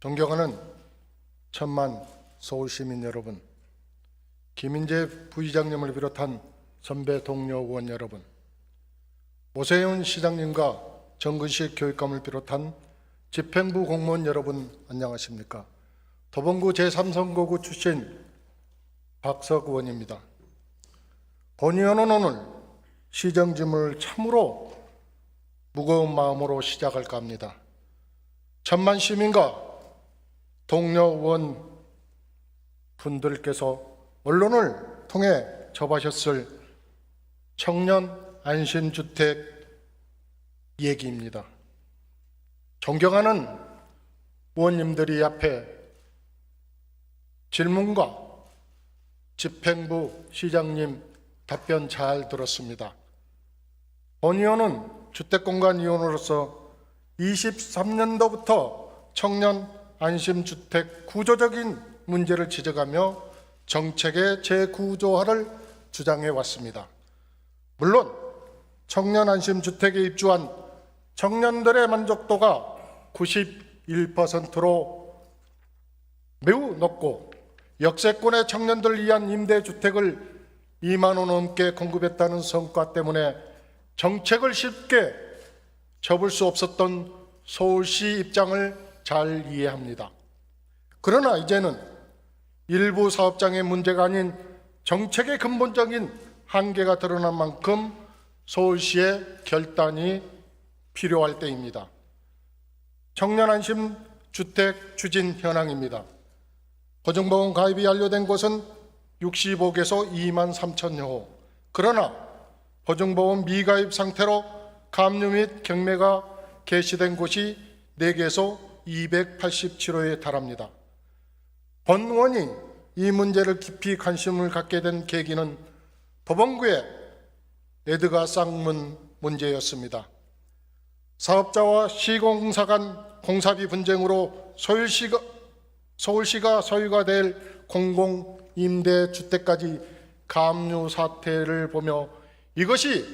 존경하는 천만 서울시민 여러분, 김인재 부의장님을 비롯한 선배 동료 의원 여러분, 오세훈 시장님과 정근식 교육감을 비롯한 집행부 공무원 여러분 안녕하십니까? 도봉구 제3선거구 출신 박석 의원입니다. 권 의원은 오늘 시정질문을 참으로 무거운 마음으로 시작할까 합니다. 천만 시민과 동료 의원 분들께서 언론을 통해 접하셨을 청년 안심주택 얘기입니다. 존경하는 의원님들이 앞에 질문과 집행부 시장님 답변 잘 들었습니다. 권 의원은 주택공간위원으로서 23년도부터 청년 안심주택 구조적인 문제를 지적하며 정책의 재구조화를 주장해 왔습니다. 물론 청년 안심주택에 입주한 청년들의 만족도가 91%로 매우 높고 역세권의 청년들을 위한 임대주택을 2만 원 넘게 공급했다는 성과 때문에 정책을 쉽게 접을 수 없었던 서울시 입장을 잘 이해합니다. 그러나 이제는 일부 사업장의 문제가 아닌 정책의 근본적인 한계가 드러난 만큼 서울시의 결단이 필요할 때입니다. 청년 안심 주택 추진 현황입니다. 보증보험 가입이 완료된 곳은 65개소 2만 3천여 호. 그러나 보증보험 미가입 상태로 감유 및 경매가 개시된 곳이 4개소 287호에 달합니다. 권 의원이 이 문제를 깊이 관심을 갖게 된 계기는 도봉구의 에드가 쌍문 문제였습니다. 사업자와 시공사 간 공사비 분쟁으로 서울시가 소유가 될 공공임대주택까지 감유 사태를 보며 이것이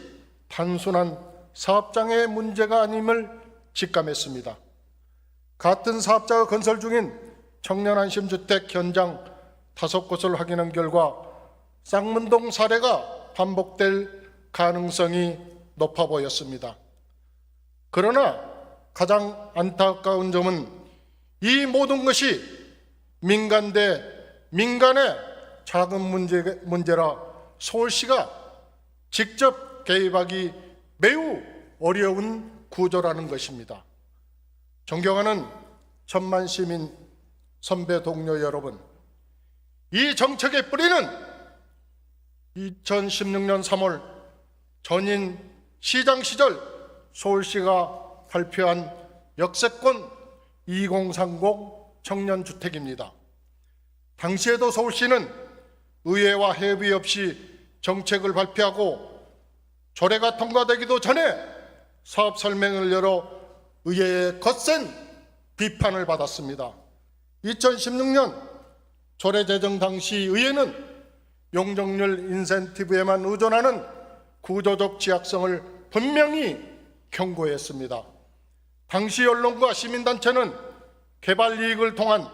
단순한 사업장의 문제가 아님을 직감했습니다. 같은 사업자가 건설 중인 청년안심주택 현장 5곳을 확인한 결과 쌍문동 사례가 반복될 가능성이 높아 보였습니다. 그러나 가장 안타까운 점은 이 모든 것이 민간 대 민간의 작은 문제라 서울시가 직접 개입하기 매우 어려운 구조라는 것입니다. 존경하는 천만 시민 선배 동료 여러분, 이 정책의 뿌리는 2016년 3월 전임 시장 시절 서울시가 발표한 역세권 2030 청년주택입니다. 당시에도 서울시는 의회와 협의 없이 정책을 발표하고 조례가 통과되기도 전에 사업 설명을 열어 의회의 거센 비판을 받았습니다. 2016년 조례 제정 당시 의회는 용적률 인센티브에만 의존하는 구조적 취약성을 분명히 경고했습니다. 당시 언론과 시민단체는 개발 이익을 통한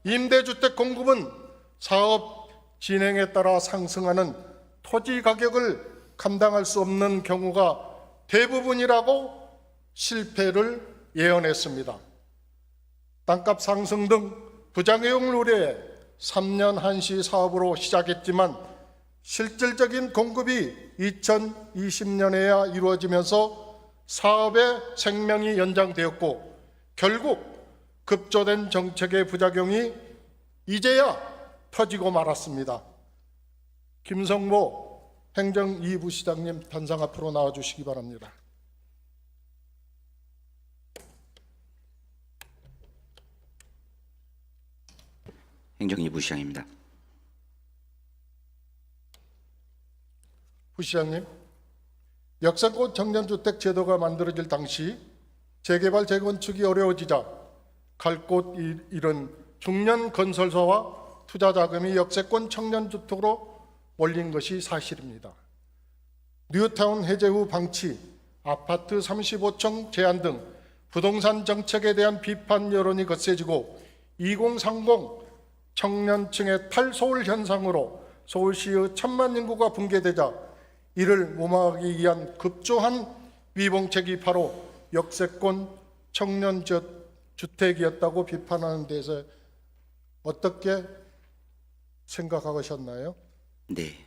임대주택 공급은 사업 진행에 따라 상승하는 토지 가격을 감당할 수 없는 경우가 대부분이라고 실패를 예언했습니다. 땅값 상승 등 부작용을 우려해 3년 한시 사업으로 시작했지만 실질적인 공급이 2020년에야 이루어지면서 사업의 생명이 연장되었고 결국 급조된 정책의 부작용이 이제야 터지고 말았습니다. 김성모 행정 2부 시장님 단상 앞으로 나와주시기 바랍니다. 행정 2부 시장입니다. 부시장님, 역세권 청년주택 제도가 만들어질 당시 재개발 재건축이 어려워지자 갈 곳 잃은 중년 건설사와 투자 자금이 역세권 청년주택으로 몰린 것이 사실입니다. 뉴타운 해제 후 방치, 아파트 35층 제한 등 부동산 정책에 대한 비판 여론이 거세지고 2030 청년층의 탈서울 현상으로 서울시의 1000만 인구가 붕괴되자 이를 무마하기 위한 급조한 위봉책이 바로 역세권 청년 주택이었다고 비판하는 데서 어떻게 생각하셨나요? 네,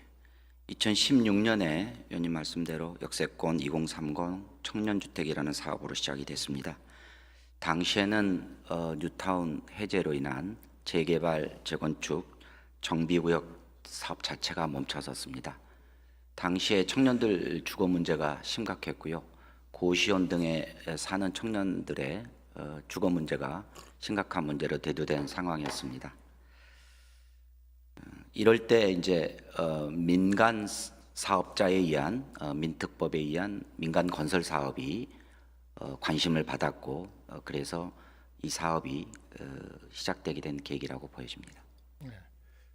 2016년에 의원님 말씀대로 역세권 2030 청년주택이라는 사업으로 시작이 됐습니다. 당시에는 뉴타운 해제로 인한 재개발, 재건축, 정비구역 사업 자체가 멈춰섰습니다. 당시에 청년들 주거 문제가 심각했고요. 고시원 등에 사는 청년들의 주거 문제가 심각한 문제로 대두된 상황이었습니다. 이럴 때 이제 민간 사업자에 의한 민특법에 의한 민간 건설 사업이 관심을 받았고 그래서 이 사업이 시작되게 된 계기라고 보여집니다.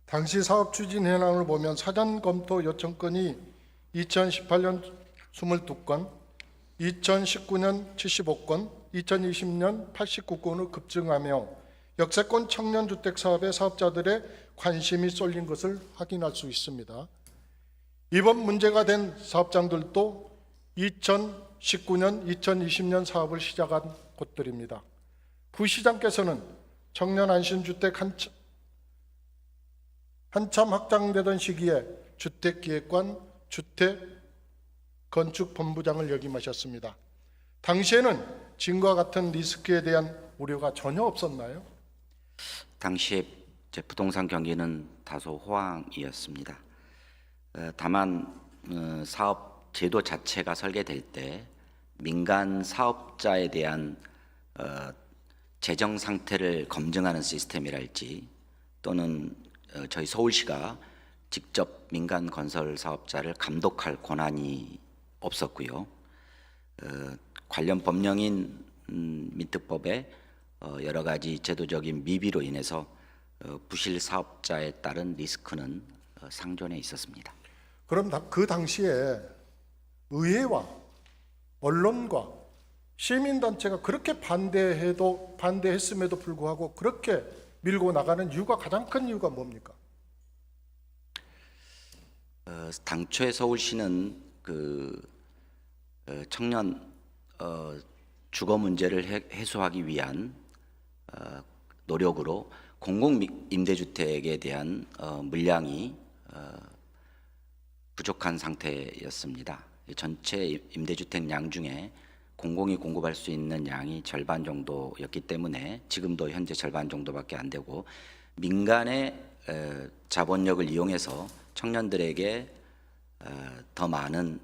당시 사업 추진 현황을 보면 사전 검토 요청건이 2018년 22건, 2019년 75건, 2020년 89건으로 급증하며 역세권 청년주택 사업에 사업자들의 관심이 쏠린 것을 확인할 수 있습니다. 이번 문제가 된 사업장들도 2019년, 2020년 사업을 시작한 곳들입니다. 부시장께서는 청년 안심주택 한참 확장되던 시기에 주택기획관, 주택건축본부장을 역임하셨습니다. 당시에는 지금과 같은 리스크에 대한 우려가 전혀 없었나요? 당시에 부동산 경기는 다소 호황이었습니다. 다만 사업 제도 자체가 설계될 때 민간 사업자에 대한 재정 상태를 검증하는 시스템이랄지 또는 저희 서울시가 직접 민간 건설 사업자를 감독할 권한이 없었고요. 관련 법령인 민특법의 여러 가지 제도적인 미비로 인해서 부실 사업자에 따른 리스크는 상존해 있었습니다. 그럼 그 당시에 의회와 언론과 시민단체가 그렇게 반대했음에도 불구하고 그렇게 밀고 나가는 이유가, 가장 큰 이유가 뭡니까? 당초에 서울시는 청년 주거 문제를 해소하기 위한 노력으로 공공 임대주택에 대한 물량이 부족한 상태였습니다. 전체 임대주택 양 중에 공공이 공급할 수 있는 양이 절반 정도였기 때문에 지금도 현재 절반 정도밖에 안 되고 민간의 자본력을 이용해서 청년들에게 더 많은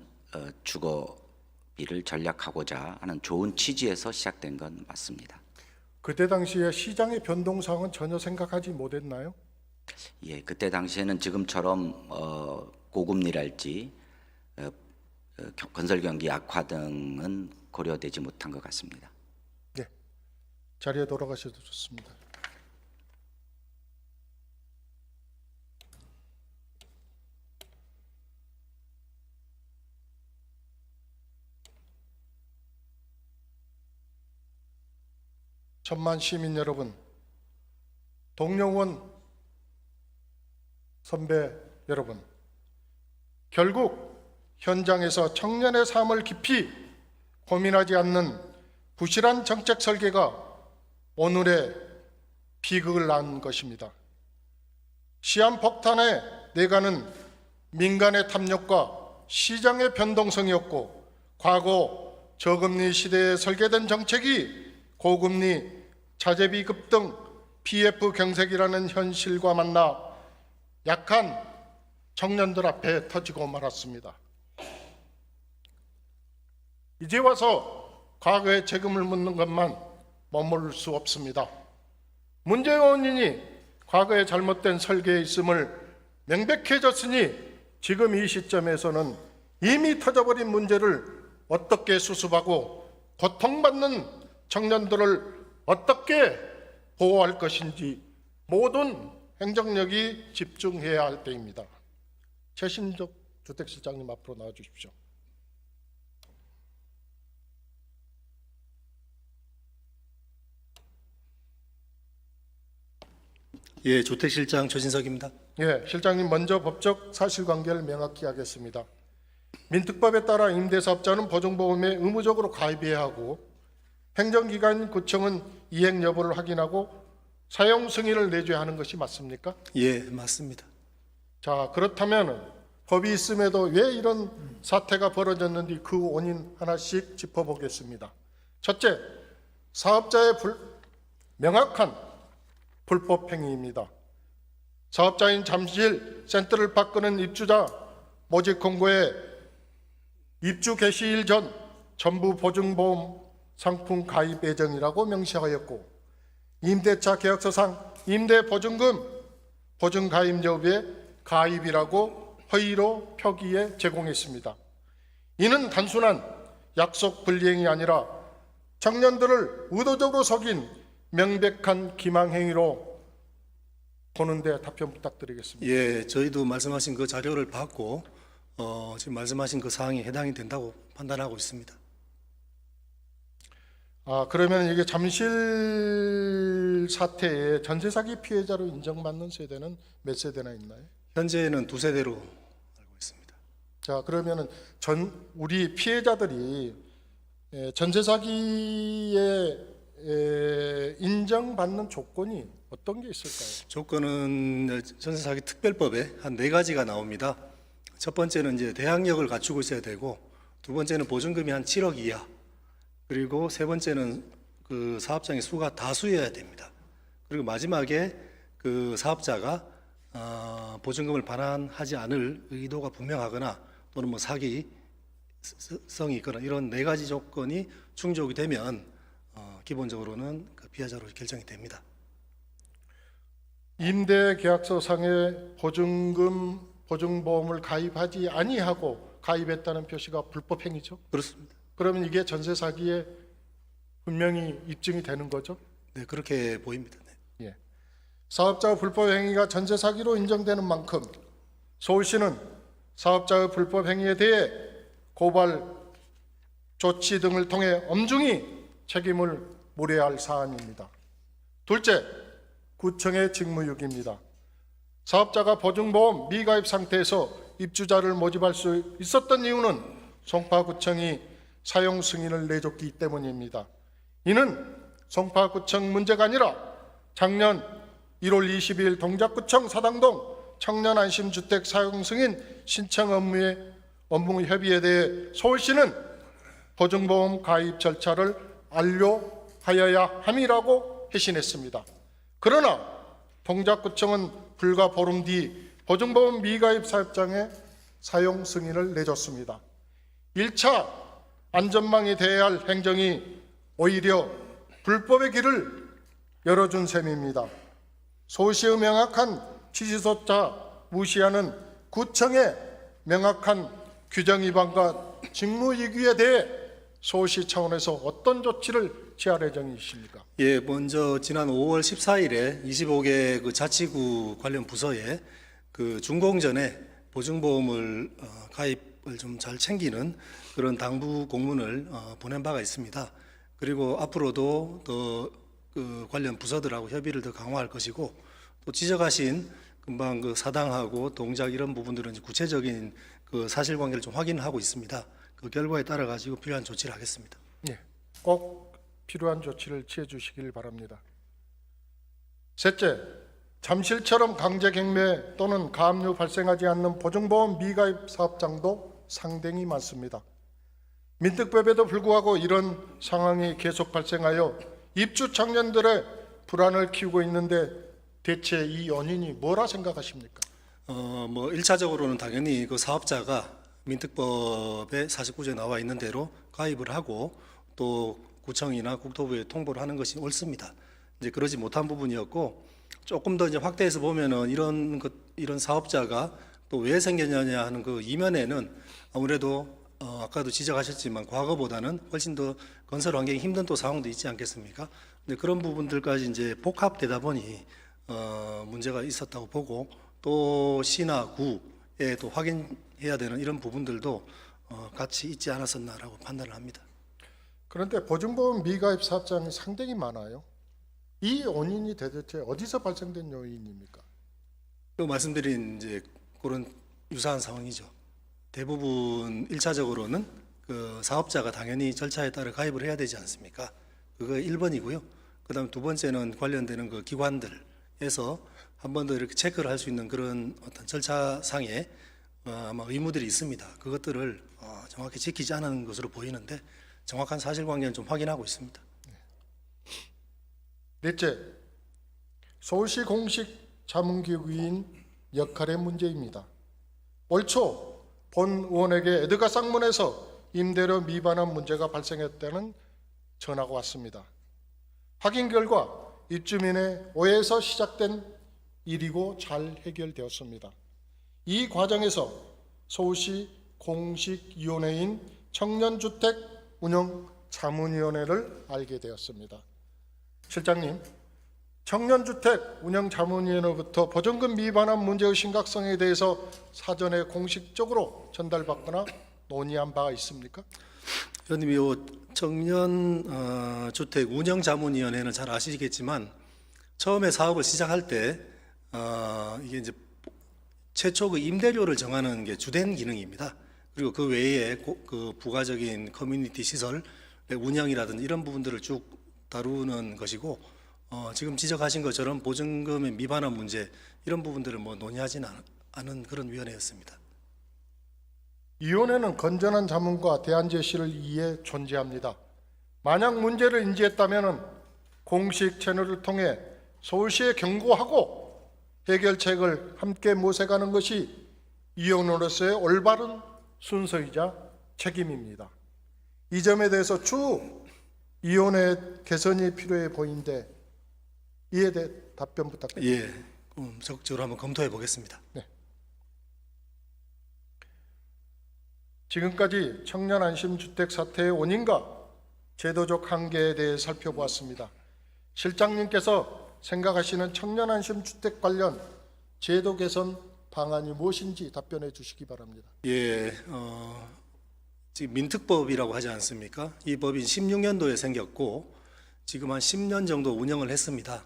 주거비를 전략하고자 하는 좋은 취지에서 시작된 건 맞습니다. 그때 당시에 시장의 변동사항은 전혀 생각하지 못했나요? 예, 그때 당시에는 지금처럼 고금리랄지 건설 경기 악화 등은 고려되지 못한 것 같습니다. 네, 자리에 돌아가셔도 좋습니다. 천만 시민 여러분, 동영원 선배 여러분, 결국 현장에서 청년의 삶을 깊이 고민하지 않는 부실한 정책 설계가 오늘의 비극을 낳은 것입니다. 시한폭탄에 내가는 민간의 탐욕과 시장의 변동성이었고, 과거 저금리 시대에 설계된 정책이 고금리, 자재비 급등, PF 경색이라는 현실과 만나 약한 청년들 앞에 터지고 말았습니다. 이제 와서 과거의 책임을 묻는 것만 머무를 수 없습니다. 문제의 원인이 과거의 잘못된 설계에 있음을 명백해졌으니 지금 이 시점에서는 이미 터져버린 문제를 어떻게 수습하고 고통받는 청년들을 어떻게 보호할 것인지 모든 행정력이 집중해야 할 때입니다. 최신적 주택실장님 앞으로 나와 주십시오. 예, 주택실장 조진석입니다. 예, 실장님 먼저 법적 사실관계를 명확히 하겠습니다. 민특법에 따라 임대사업자는 보증보험에 의무적으로 가입해야 하고 행정기관인 구청은 이행 여부를 확인하고 사용 승인을 내줘야 하는 것이 맞습니까? 예, 맞습니다. 자, 그렇다면 법이 있음에도 왜 이런 사태가 벌어졌는지 그 원인 하나씩 짚어보겠습니다. 첫째, 사업자의 명확한 불법 행위입니다. 사업자인 잠실 센트럴파크는 입주자 모집 공고에 입주 개시일 전 전부 보증보험 상품 가입 예정이라고 명시하였고 임대차 계약서상 임대보증금 보증 가입 여부에 가입이라고 허위로 표기에 제공했습니다. 이는 단순한 약속 불이행이 아니라 청년들을 의도적으로 속인 명백한 기망행위로 보는데 답변 부탁드리겠습니다. 예, 저희도 말씀하신 그 자료를 받고 지금 말씀하신 그 사항에 해당이 된다고 판단하고 있습니다. 그러면 이게 잠실 사태에 전세 사기 피해자로 인정받는 세대는 몇 세대나 있나요? 현재는 2세대로 알고 있습니다. 자, 그러면은 우리 피해자들이 전세 사기에 인정받는 조건이 어떤 게 있을까요? 조건은 전세사기 특별법에 한 4가지가 나옵니다. 첫 번째는 이제 대항력을 갖추고 있어야 되고, 두 번째는 보증금이 한 7억 이하, 그리고 세 번째는 그 사업장의 수가 다수여야 됩니다. 그리고 마지막에 그 사업자가 보증금을 반환하지 않을 의도가 분명하거나 또는 뭐 사기성이 있거나 이런 4가지 조건이 충족이 되면 기본적으로는 그 피해자로 결정이 됩니다. 임대계약서상에 보증보험을 가입하지 아니하고 가입했다는 표시가 불법 행위죠? 그렇습니다. 그러면 이게 전세 사기에 분명히 입증이 되는 거죠? 네, 그렇게 보입니다. 네. 예. 사업자의 불법 행위가 전세 사기로 인정되는 만큼 서울시는 사업자의 불법 행위에 대해 고발 조치 등을 통해 엄중히 책임을 물어야 할 사안입니다. 둘째, 구청의 직무유기입니다. 사업자가 보증보험 미가입 상태에서 입주자를 모집할 수 있었던 이유는 송파구청이 사용 승인을 내줬기 때문입니다. 이는 송파구청 문제가 아니라 작년 1월 22일 동작구청 사당동 청년안심주택 사용 승인 신청 업무 협의에 대해 서울시는 보증보험 가입 절차를 완료하여야 함이라고 회신했습니다. 그러나 동작구청은 불과 보름 뒤 보증보험 미가입 사업장에 사용 승인을 내줬습니다. 1차 안전망에 대해야 할 행정이 오히려 불법의 길을 열어준 셈입니다. 서울시의 명확한 취지조차 무시하는 구청의 명확한 규정 위반과 직무유기에 대해 서울시 차원에서 어떤 조치를 취할 예정이십니까? 예, 먼저 지난 5월 14일에 25개 그 자치구 관련 부서에 그 준공 전에 보증보험을 가입을 좀 잘 챙기는 그런 당부 공문을 보낸 바가 있습니다. 그리고 앞으로도 더 그 관련 부서들하고 협의를 더 강화할 것이고, 또 지적하신 금방 그 사당하고 동작 이런 부분들은 이제 구체적인 그 사실관계를 좀 확인하고 있습니다. 그 결과에 따라 가지고 필요한 조치를 하겠습니다. 네, 꼭 필요한 조치를 취해 주시길 바랍니다. 셋째, 잠실처럼 강제경매 또는 가압류 발생하지 않는 보증보험 미가입 사업장도 상당히 많습니다. 민특법에도 불구하고 이런 상황이 계속 발생하여 입주 청년들의 불안을 키우고 있는데 대체 이 원인이 뭐라 생각하십니까? 뭐 1차적으로는 당연히 그 사업자가 민특법에 49조에 나와 있는 대로 가입을 하고 또 구청이나 국토부에 통보를 하는 것이 옳습니다. 이제 그러지 못한 부분이었고, 조금 더 이제 확대해서 보면은 이런 사업자가 또 왜 생겼느냐 하는 그 이면에는 아무래도 아까도 지적하셨지만 과거보다는 훨씬 더 건설 환경이 힘든 또 상황도 있지 않겠습니까? 근데 그런 부분들까지 이제 복합되다 보니 문제가 있었다고 보고, 또 시나 구에 또 확인해야 되는 이런 부분들도 같이 있지 않았었나라고 판단을 합니다. 그런데 보증보험 미가입 사업장이 상당히 많아요. 이 원인이 도대체 어디서 발생된 요인입니까? 또 말씀드린 이제 그런 유사한 상황이죠. 대부분 1차적으로는 그 사업자가 당연히 절차에 따라 가입을 해야 되지 않습니까? 그거 1번이고요. 그다음 두 번째는 관련되는 그 기관들에서 한 번 더 이렇게 체크를 할 수 있는 그런 어떤 절차상의 아마 의무들이 있습니다. 그것들을 정확히 지키지 않은 것으로 보이는데 정확한 사실관계는 좀 확인하고 있습니다. 넷째, 서울시 공식 자문기구인 역할의 문제입니다. 올 초 본 의원에게 에드가 쌍문에서 임대료 미반환 문제가 발생했다는 전화가 왔습니다. 확인 결과 입주민의 오해에서 시작된 일이고 잘 해결되었습니다. 이 과정에서 서울시 공식위원회인 청년주택운영자문위원회를 알게 되었습니다. 실장님, 청년주택운영자문위원회로부터 보증금 미반환 문제의 심각성에 대해서 사전에 공식적으로 전달받거나 논의한 바가 있습니까? 의원님, 이 청년주택운영자문위원회는 잘 아시겠지만 처음에 사업을 시작할 때 이게 이제 최초 그 임대료를 정하는 게 주된 기능입니다. 그리고 그 외에 그 부가적인 커뮤니티 시설 운영이라든지 이런 부분들을 쭉 다루는 것이고 지금 지적하신 것처럼 보증금의 미반환 문제 이런 부분들을 뭐 논의하지는 않은 그런 위원회였습니다. 위원회는 건전한 자문과 대안 제시를 위해 존재합니다. 만약 문제를 인지했다면 공식 채널을 통해 서울시에 경고하고 해결책을 함께 모색하는 것이 위원으로서의 올바른 순서이자 책임입니다. 이 점에 대해서 추후 위원회 개선이 필요해 보이는데 이에 대해 답변 부탁드립니다. 예, 적극적으로 한번 검토해 보겠습니다. 네. 지금까지 청년 안심주택 사태의 원인과 제도적 한계에 대해 살펴보았습니다. 실장님께서 생각하시는 청년 안심주택 관련 제도 개선 방안이 무엇인지 답변해 주시기 바랍니다. 예, 지금 민특법이라고 하지 않습니까? 이 법이 16년도에 생겼고 지금 한 10년 정도 운영을 했습니다.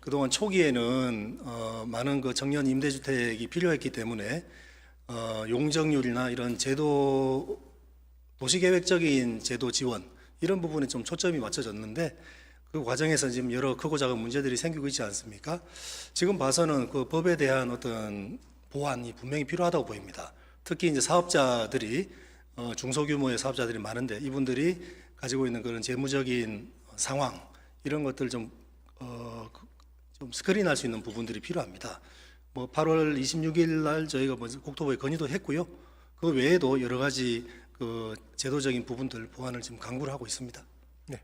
그동안 초기에는 많은 그 청년 임대주택이 필요했기 때문에 용적률이나 이런 제도 도시계획적인 제도 지원 이런 부분에 좀 초점이 맞춰졌는데 그 과정에서 지금 여러 크고 작은 문제들이 생기고 있지 않습니까? 지금 봐서는 그 법에 대한 어떤 보완이 분명히 필요하다고 보입니다. 특히 이제 사업자들이 중소규모의 사업자들이 많은데 이분들이 가지고 있는 그런 재무적인 상황 이런 것들 좀 스크린할 수 있는 부분들이 필요합니다. 뭐 8월 26일 날 저희가 먼저 국토부에 건의도 했고요. 그 외에도 여러 가지 그 제도적인 부분들 보완을 지금 강구를 하고 있습니다. 네,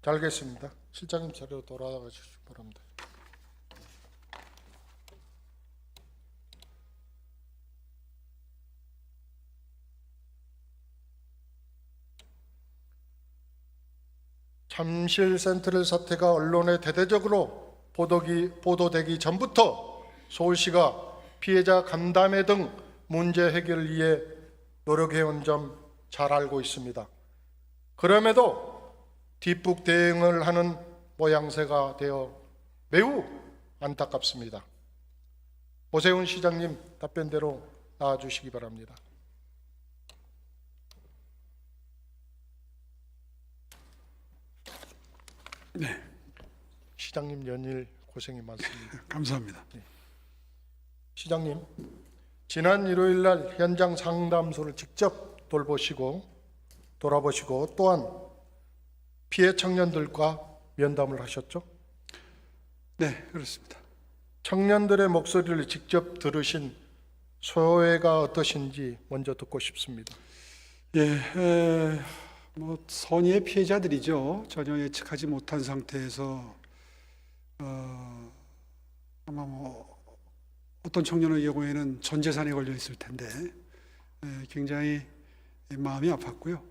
잘 알겠습니다. 실장님 자리로 돌아가 주시기 바랍니다. 잠실 센트럴 사태가 언론에 대대적으로 보도되기 전부터 서울시가 피해자 간담회 등 문제 해결을 위해 노력해온 점 잘 알고 있습니다. 그럼에도 뒷북 대응을 하는 모양새가 되어 매우 안타깝습니다. 오세훈 시장님 답변대로 나와주시기 바랍니다. 네, 시장님 연일 고생이 많습니다. 감사합니다. 시장님, 지난 일요일 날 현장 상담소를 직접 돌아보시고 또한 피해 청년들과 면담을 하셨죠? 네, 그렇습니다. 청년들의 목소리를 직접 들으신 소회가 어떠신지 먼저 듣고 싶습니다. 예, 뭐 선의의 피해자들이죠. 전혀 예측하지 못한 상태에서 아마 뭐 어떤 청년의 경우에는 전 재산이 걸려 있을 텐데 굉장히 마음이 아팠고요.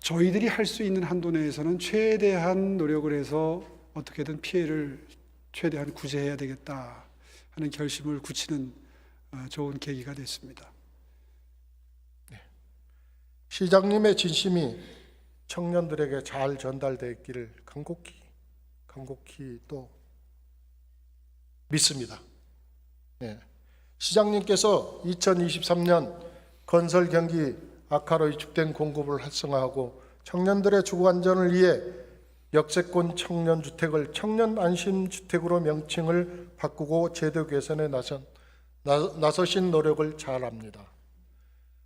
저희들이 할 수 있는 한도 내에서는 최대한 노력을 해서 어떻게든 피해를 최대한 구제해야 되겠다 하는 결심을 굳히는 좋은 계기가 됐습니다. 시장님의 진심이 청년들에게 잘 전달되어 있기를 간곡히 또 믿습니다. 네. 시장님께서 2023년 건설 경기 악화로 위축된 공급을 활성화하고 청년들의 주거 안전을 위해 역세권 청년주택을 청년안심주택으로 명칭을 바꾸고 제도 개선에 나서신 노력을 잘 압니다.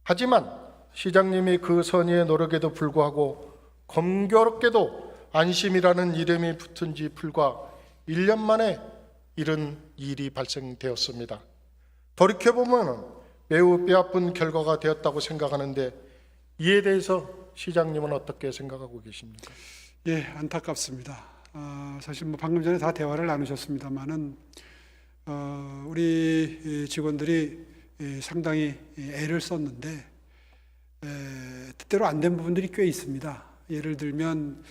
하지만 시장님이 그 선의의 노력에도 불구하고 공교롭게도 안심이라는 이름이 붙은 지 불과 1년 만에 이런 일이 발생되었습니다. 돌이켜보면 매우 뼈아픈 결과가 되었다고 생각하는데 이에 대해서 시장님은 어떻게 생각하고 계십니까? 예, 안타깝습니다. 사실 뭐 방금 전에 다 대화를 나누셨습니다만은 우리 직원들이 상당히 애를 썼는데 뜻대로 안 된 부분들이 꽤 있습니다. 예를 들면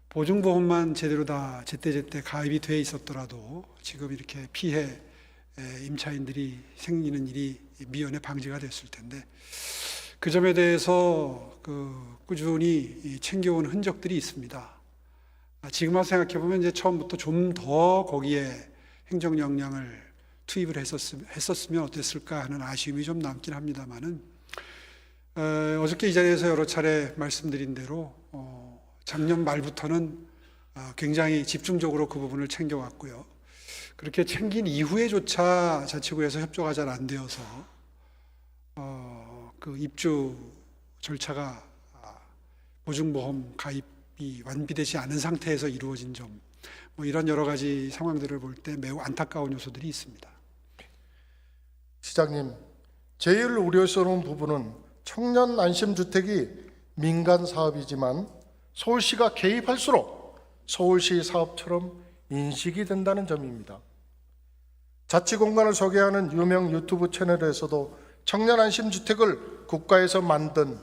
보증보험만 제대로 다 제때제때 가입이 돼 있었더라도 지금 이렇게 피해 임차인들이 생기는 일이 미연에 방지가 됐을 텐데 그 점에 대해서 꾸준히 챙겨온 흔적들이 있습니다. 지금 와서 생각해 보면 이제 처음부터 좀 더 거기에 행정 역량을 투입을 했었으면 어땠을까 하는 아쉬움이 좀 남긴 합니다만은 어저께 이 자리에서 여러 차례 말씀드린 대로 작년 말부터는 굉장히 집중적으로 그 부분을 챙겨왔고요. 그렇게 챙긴 이후에조차 자치구에서 협조가 잘 안 되어서 그 입주 절차가 보증보험 가입이 완비되지 않은 상태에서 이루어진 점, 뭐 이런 여러 가지 상황들을 볼 때 매우 안타까운 요소들이 있습니다. 시장님, 제일 우려스러운 부분은 청년 안심주택이 민간 사업이지만 서울시가 개입할수록 서울시 사업처럼 인식이 된다는 점입니다. 자치공간을 소개하는 유명 유튜브 채널에서도 청년 안심주택을 국가에서 만든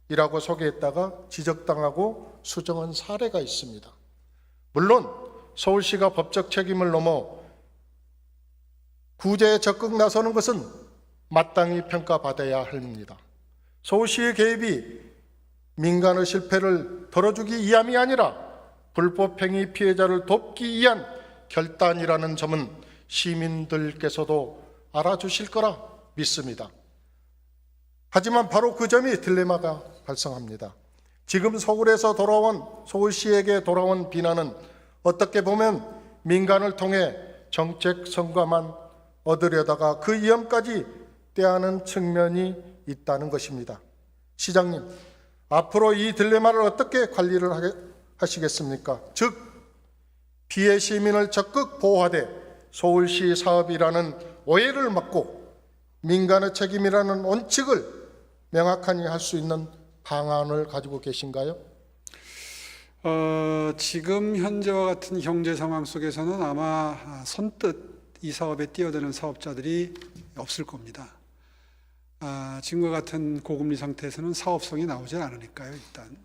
이라고 소개했다가 지적당하고 수정한 사례가 있습니다. 물론 서울시가 법적 책임을 넘어 구제에 적극 나서는 것은 마땅히 평가받아야 합니다. 서울시의 개입이 민간의 실패를 덜어주기 위함이 아니라 불법행위 피해자를 돕기 위한 결단이라는 점은 시민들께서도 알아주실 거라 믿습니다. 하지만 바로 그 점이 딜레마가 발생합니다. 지금 서울시에게 돌아온 비난은 어떻게 보면 민간을 통해 정책 성과만 얻으려다가 그 위험까지 떼하는 측면이 있다는 것입니다. 시장님, 앞으로 이 딜레마를 어떻게 관리를 하시겠습니까? 즉, 피해 시민을 적극 보호하되 서울시 사업이라는 오해를 막고 민간의 책임이라는 원칙을 명확하게 할 수 있는 방안을 가지고 계신가요? 지금 현재와 같은 경제 상황 속에서는 아마 선뜻 이 사업에 뛰어드는 사업자들이 없을 겁니다. 지금과 같은 고금리 상태에서는 사업성이 나오질 않으니까요, 일단.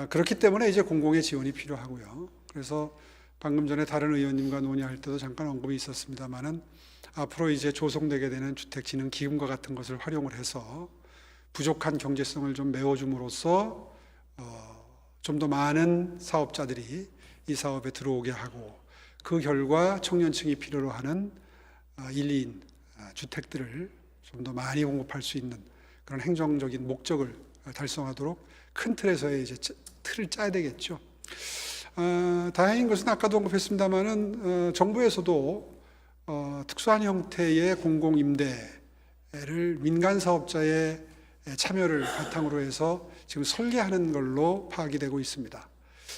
그렇기 때문에 이제 공공의 지원이 필요하고요. 그래서 방금 전에 다른 의원님과 논의할 때도 잠깐 언급이 있었습니다만은 앞으로 이제 조성되게 되는 주택진흥기금과 같은 것을 활용을 해서 부족한 경제성을 좀 메워줌으로써 좀 더 많은 사업자들이 이 사업에 들어오게 하고 그 결과 청년층이 필요로 하는 1, 2인 주택들을 좀 더 많이 공급할 수 있는 그런 행정적인 목적을 달성하도록 큰 틀에서의 이제 틀을 짜야 되겠죠. 다행인 것은 아까도 언급했습니다만은 정부에서도 특수한 형태의 공공임대를 민간 사업자의 참여를 바탕으로 해서 지금 설계하는 걸로 파악이 되고 있습니다.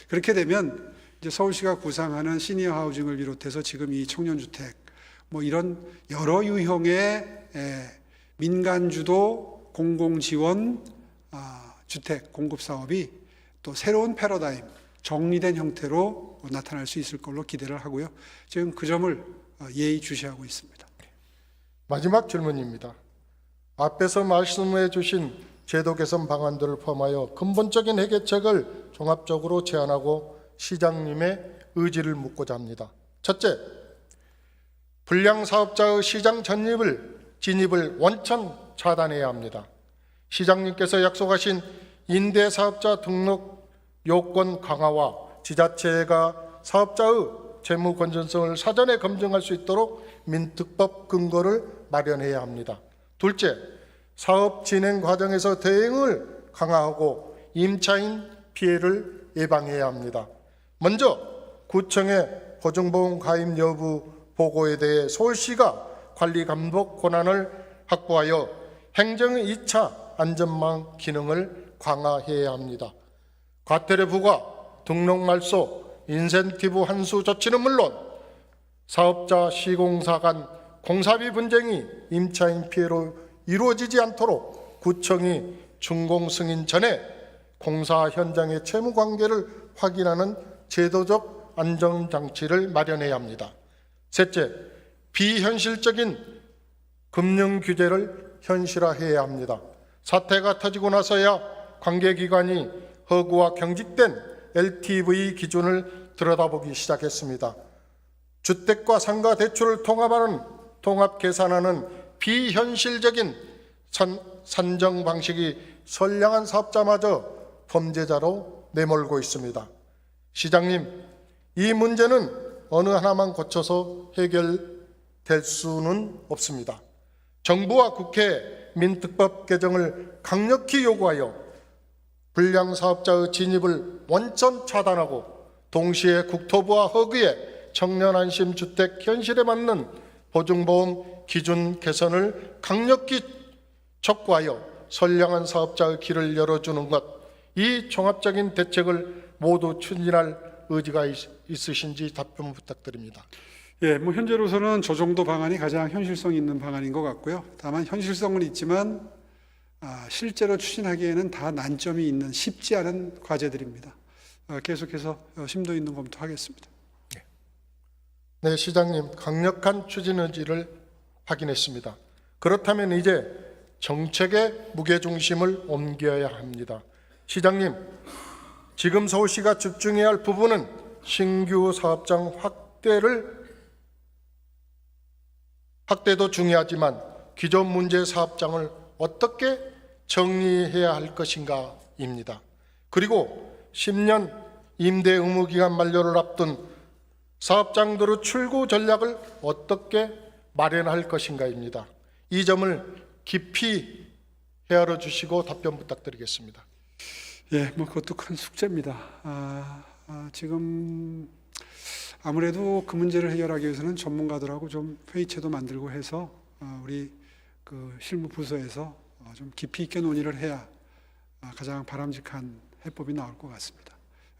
그렇게 되면 이제 서울시가 구상하는 시니어 하우징을 비롯해서 지금 이 청년주택 뭐 이런 여러 유형의 민간 주도 공공 지원 주택 공급 사업이 또 새로운 패러다임 정리된 형태로 나타날 수 있을 걸로 기대를 하고요. 지금 그 점을 예의주시하고 있습니다. 마지막 질문입니다. 앞에서 말씀해 주신 제도 개선 방안들을 포함하여 근본적인 해결책을 종합적으로 제안하고 시장님의 의지를 묻고자 합니다. 첫째, 불량 사업자의 시장 진입을 원천 차단해야 합니다. 시장님께서 약속하신 임대사업자 등록 요건 강화와 지자체가 사업자의 재무 건전성을 사전에 검증할 수 있도록 민특법 근거를 마련해야 합니다. 둘째, 사업 진행 과정에서 대응을 강화하고 임차인 피해를 예방해야 합니다. 먼저 구청의 보증보험 가입 여부 보고에 대해 서울시가 관리 감독 권한을 확보하여 행정의 2차 안전망 기능을 강화해야 합니다. 과태료 부과, 등록 말소, 인센티브 환수 조치는 물론 사업자 시공사 간 공사비 분쟁이 임차인 피해로 이루어지지 않도록 구청이 준공 승인 전에 공사 현장의 채무 관계를 확인하는 제도적 안전장치를 마련해야 합니다. 셋째, 비현실적인 금융 규제를 현실화해야 합니다. 사태가 터지고 나서야 관계기관이 허구와 경직된 LTV 기준을 들여다보기 시작했습니다. 주택과 상가 대출을 통합하는 통합 계산하는 비현실적인 산정 방식이 선량한 사업자마저 범죄자로 내몰고 있습니다. 시장님, 이 문제는 어느 하나만 고쳐서 해결될 수는 없습니다. 정부와 국회 민특법 개정을 강력히 요구하여 불량 사업자의 진입을 원천 차단하고 동시에 국토부와 허그의 청년 안심 주택 현실에 맞는 보증보험 기준 개선을 강력히 촉구하여 선량한 사업자의 길을 열어주는 것, 이 종합적인 대책을 모두 추진할 의지가 있으신지 답변 부탁드립니다. 예, 현재로서는 저 정도 방안이 가장 현실성 있는 방안인 것 같고요. 다만 현실성은 있지만 실제로 추진하기에는 다 난점이 있는 쉽지 않은 과제들입니다. 계속해서 심도 있는 검토하겠습니다. 네, 시장님, 강력한 추진 의지를 확인했습니다. 그렇다면 이제 정책의 무게중심을 옮겨야 합니다. 시장님, 지금 서울시가 집중해야 할 부분은 신규 사업장 확대도 중요하지만 기존 문제 사업장을 어떻게 정리해야 할 것인가입니다. 그리고 10년 임대 의무 기간 만료를 앞둔 사업장들의 출구 전략을 어떻게 마련할 것인가입니다. 이 점을 깊이 헤아려 주시고 답변 부탁드리겠습니다. 예, 그것도 큰 숙제입니다. 지금 아무래도 그 문제를 해결하기 위해서는 전문가들하고 좀 회의체도 만들고 해서 우리 그 실무 부서에서 좀 깊이 있게 논의를 해야 가장 바람직한 해법이 나올 것 같습니다.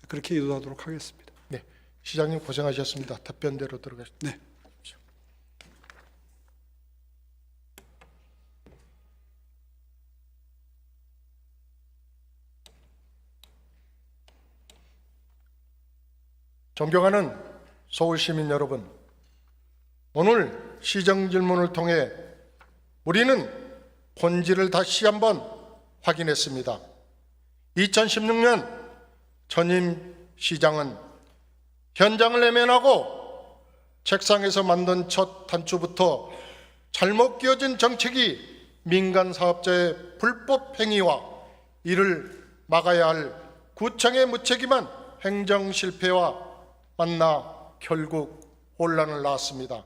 그렇게 유도하도록 하겠습니다. 네, 시장님 고생하셨습니다. 답변대로 들어가십시오. 네. 존경하는 서울시민 여러분, 오늘 시정질문을 통해 우리는 본질을 다시 한번 확인했습니다. 2016년 전임 시장은 현장을 외면하고 책상에서 만든 첫 단추부터 잘못 끼워진 정책이 민간 사업자의 불법 행위와 이를 막아야 할 구청의 무책임한 행정 실패와 만나 결국 혼란을 낳았습니다.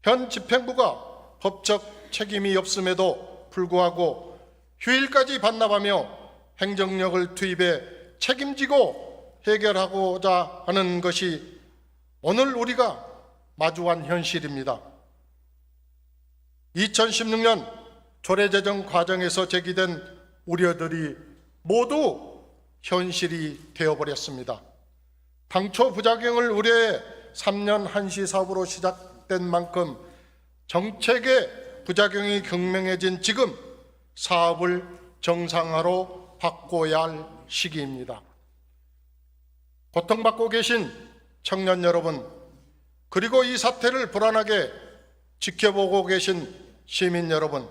현 집행부가 법적 책임이 없음에도 불구하고 휴일까지 반납하며 행정력을 투입해 책임지고 해결하고자 하는 것이 오늘 우리가 마주한 현실입니다. 2016년 조례제정 과정에서 제기된 우려들이 모두 현실이 되어버렸습니다. 당초 부작용을 우려해 3년 한시 사업으로 시작된 만큼 정책의 부작용이 극명해진 지금 사업을 정상화로 바꿔야 할 시기입니다. 고통받고 계신 청년 여러분, 그리고 이 사태를 불안하게 지켜보고 계신 시민 여러분,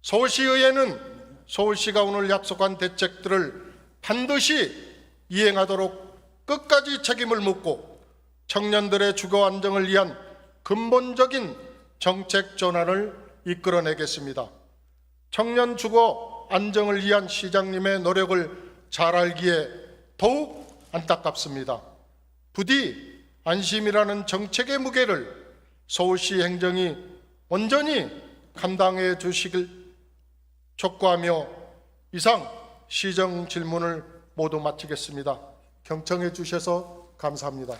서울시의회는 서울시가 오늘 약속한 대책들을 반드시 이행하도록 끝까지 책임을 묻고 청년들의 주거 안정을 위한 근본적인 정책 전환을 이끌어내겠습니다. 청년 주거 안정을 위한 시장님의 노력을 잘 알기에 더욱 안타깝습니다. 부디 안심이라는 정책의 무게를 서울시 행정이 온전히 감당해 주시길 촉구하며 이상 시정 질문을 모두 마치겠습니다. 경청해 주셔서 감사합니다.